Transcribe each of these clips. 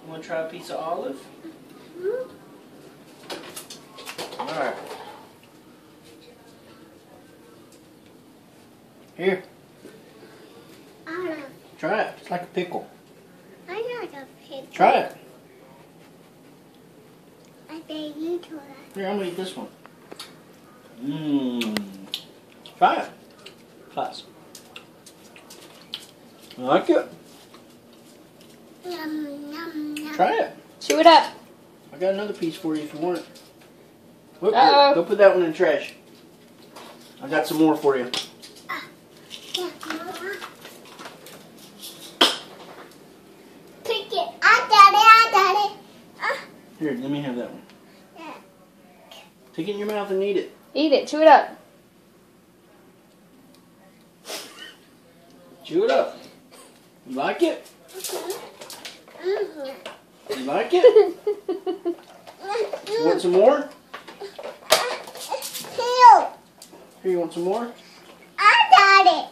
You want to try a piece of olive? Mm-hmm. Alright. Here. Olive. Try it. It's like a pickle. I like a pickle. Try it. I bet you try it. Here, I'm going to eat this one. Mmm. Try it. Class. I like it. Yum, yum, yum. Try it. Chew it up. I got another piece for you if you want it. Whoop, Uh-oh. go put that one in the trash. I got some more for you. Yeah, Mama. Pick it. I got it. Here, let me have that one. Yeah. Take it in your mouth and eat it. Eat it. Chew it up. Chew it up. You like it? Mm-hmm. You like it? You want some more? Here, you want some more? I got it.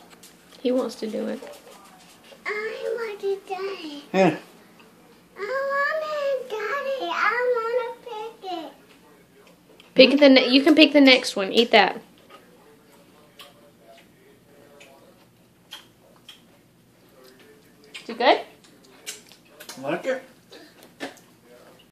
He wants to do it. I want to die. Here. I want to die. I want to pick it. Pick you can pick the next one. Eat that. Is it good? Like it?